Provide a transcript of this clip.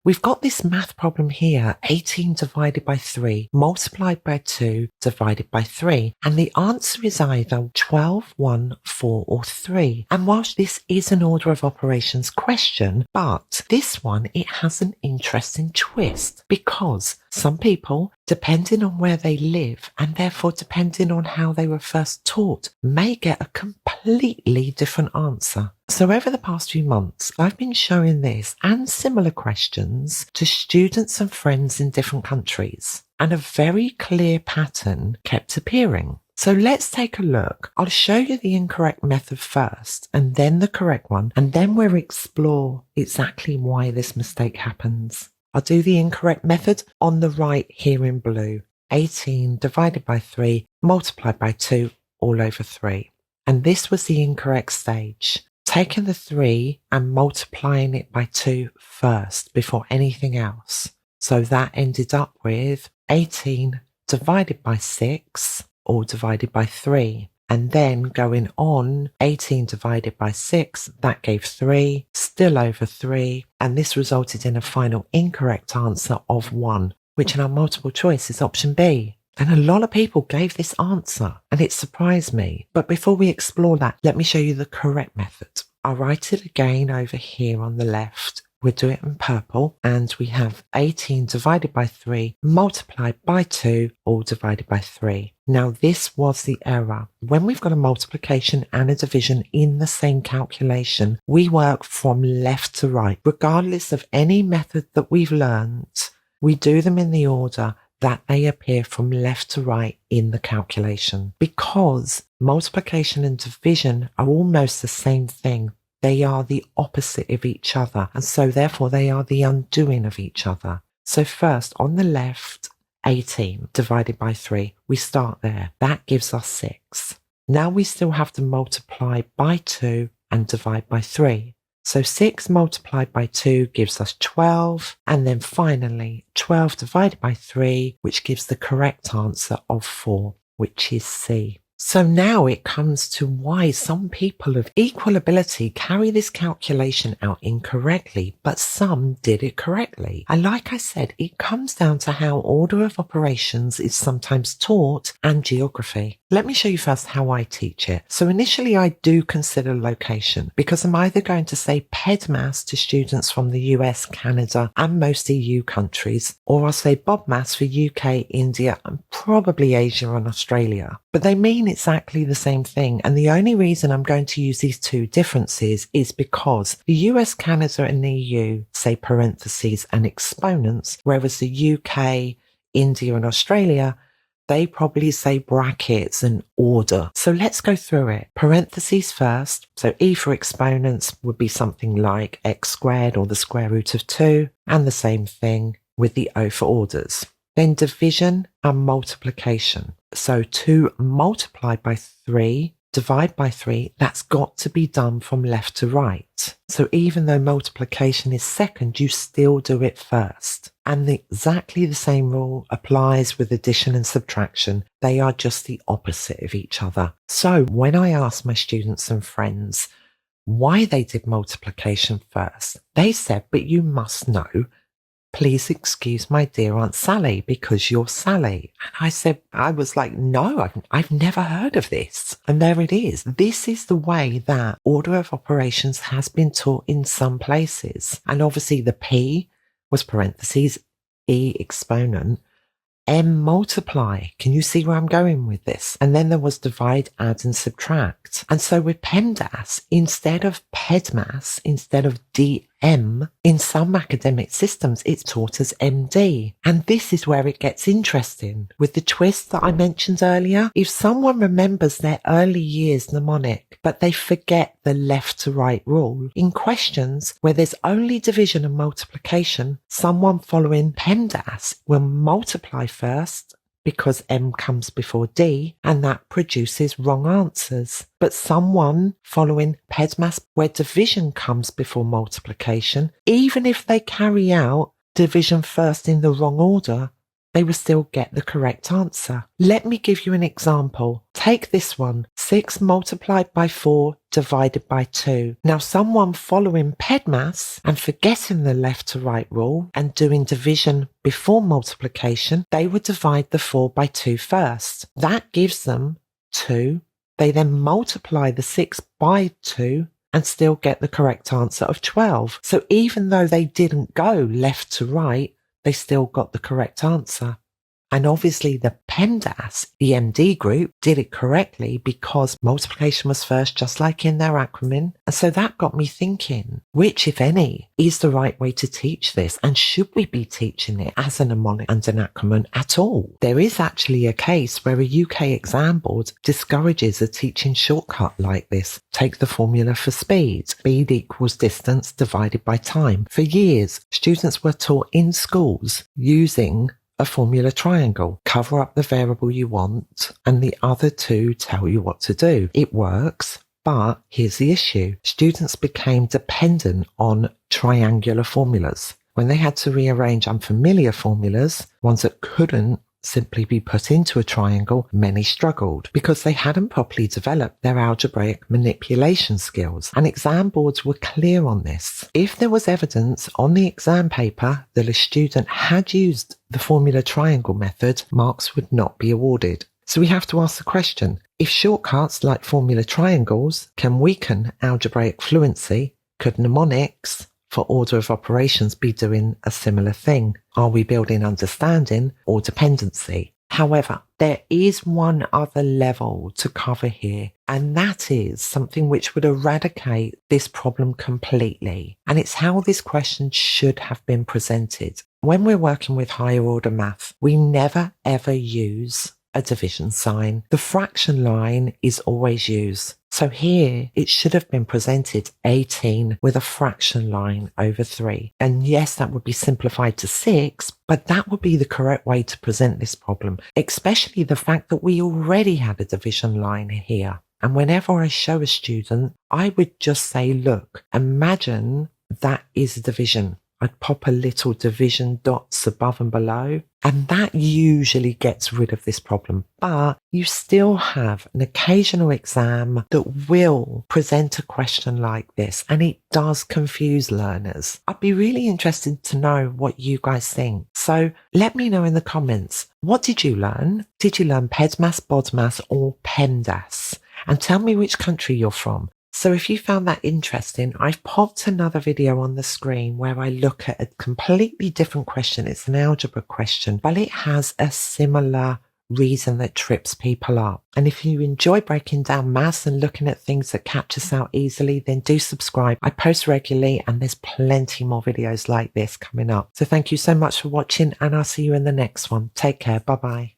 We've got this math problem here, 18 divided by 3 multiplied by 2 divided by 3. And the answer is either 12, 1, 4 or 3. And whilst this is an order of operations question, but this one, it has an interesting twist because some people, depending on where they live and therefore depending on how they were first taught, may get a completely different answer. So over the past few months, I've been showing this and similar questions to students and friends in different countries, and a very clear pattern kept appearing. So let's take a look. I'll show you the incorrect method first and then the correct one, and then we'll explore exactly why this mistake happens. I'll do the incorrect method on the right here in blue. 18 divided by 3 multiplied by 2 all over 3. And this was the incorrect stage. Taking the 3 and multiplying it by 2 first before anything else. So that ended up with 18 divided by 6 or divided by 3. And then going on, 18 divided by 6, that gave 3, still over 3. And this resulted in a final incorrect answer of 1, which in our multiple choice is option B. And a lot of people gave this answer and it surprised me. But before we explore that, let me show you the correct method. I'll write it again over here on the left. We'll do it in purple and we have 18 divided by 3 multiplied by 2 all divided by 3. Now this was the error. When we've got a multiplication and a division in the same calculation, we work from left to right. Regardless of any method that we've learned, we do them in the order that they appear from left to right in the calculation. Because multiplication and division are almost the same thing. They are the opposite of each other, and so therefore they are the undoing of each other. So first, on the left, 18 divided by 3, we start there. That gives us 6. Now we still have to multiply by 2 and divide by 3. So 6 multiplied by 2 gives us 12, and then finally 12 divided by 3, which gives the correct answer of 4, which is C. So now it comes to why some people of equal ability carry this calculation out incorrectly, but some did it correctly. And like I said, it comes down to how order of operations is sometimes taught and geography. Let me show you first how I teach it. So initially I do consider location because I'm either going to say PEDMAS to students from the US, Canada and most EU countries, or I'll say BODMAS for UK, India and probably Asia and Australia. But they mean exactly the same thing, and the only reason I'm going to use these two differences is because the US, Canada and the EU say parentheses and exponents, whereas the UK, India and Australia, they probably say brackets and order. So let's go through it. Parentheses first. So E for exponents would be something like x squared or the square root of 2, and the same thing with the O for orders. Then division and multiplication. So 2 multiplied by 3, divide by 3, that's got to be done from left to right. So even though multiplication is second, you still do it first. And exactly the same rule applies with addition and subtraction. They are just the opposite of each other. So when I ask my students and friends why they did multiplication first, they said, but you must know, please excuse my dear Aunt Sally because you're Sally. And I was like, no, I've never heard of this. And there it is. This is the way that order of operations has been taught in some places. And obviously the P was parentheses, E exponent, M multiply. Can you see where I'm going with this? And then there was divide, add and subtract. And so with PEMDAS, instead of PEDMAS, instead of DM, in some academic systems, it's taught as MD. And this is where it gets interesting. With the twist that I mentioned earlier, if someone remembers their early years mnemonic, but they forget the left to right rule, in questions where there's only division and multiplication, someone following PEMDAS will multiply first, because M comes before D, and that produces wrong answers. But someone following PEDMAS, where division comes before multiplication, even if they carry out division first in the wrong order, they will still get the correct answer. Let me give you an example. Take this one. 6 multiplied by 4 divided by 2. Now, someone following PEDMAS and forgetting the left to right rule and doing division before multiplication, they would divide the 4 by 2 first. That gives them 2. They then multiply the 6 by 2 and still get the correct answer of 12. So even though they didn't go left to right, they still got the correct answer. And obviously the PEMDAS, the MD group, did it correctly because multiplication was first, just like in their acronym. And so that got me thinking, which, if any, is the right way to teach this? And should we be teaching it as a mnemonic and an acronym at all? There is actually a case where a UK exam board discourages a teaching shortcut like this. Take the formula for speed. Speed equals distance divided by time. For years, students were taught in schools using a formula triangle. Cover up the variable you want and the other two tell you what to do. It works, but here's the issue. Students became dependent on triangular formulas. When they had to rearrange unfamiliar formulas, ones that couldn't simply be put into a triangle, many struggled because they hadn't properly developed their algebraic manipulation skills, and exam boards were clear on this. If there was evidence on the exam paper that a student had used the formula triangle method, marks would not be awarded. So we have to ask the question, if shortcuts like formula triangles can weaken algebraic fluency, could mnemonics for order of operations be doing a similar thing? Are we building understanding or dependency? However, there is one other level to cover here, and that is something which would eradicate this problem completely. And it's how this question should have been presented. When we're working with higher order math, we never ever use a division sign. The fraction line is always used. So here it should have been presented 18 with a fraction line over 3. And yes, that would be simplified to 6, but that would be the correct way to present this problem, especially the fact that we already had a division line here. And whenever I show a student, I would just say, look, imagine that is a division. I'd pop a little division dots above and below, and that usually gets rid of this problem. But you still have an occasional exam that will present a question like this, and it does confuse learners. I'd be really interested to know what you guys think. So let me know in the comments, what did you learn? Did you learn PEDMAS, BODMAS, or PEMDAS? And tell me which country you're from. So if you found that interesting, I've popped another video on the screen where I look at a completely different question. It's an algebra question, but it has a similar reason that trips people up. And if you enjoy breaking down maths and looking at things that catch us out easily, then do subscribe. I post regularly and there's plenty more videos like this coming up. So thank you so much for watching, and I'll see you in the next one. Take care. Bye bye.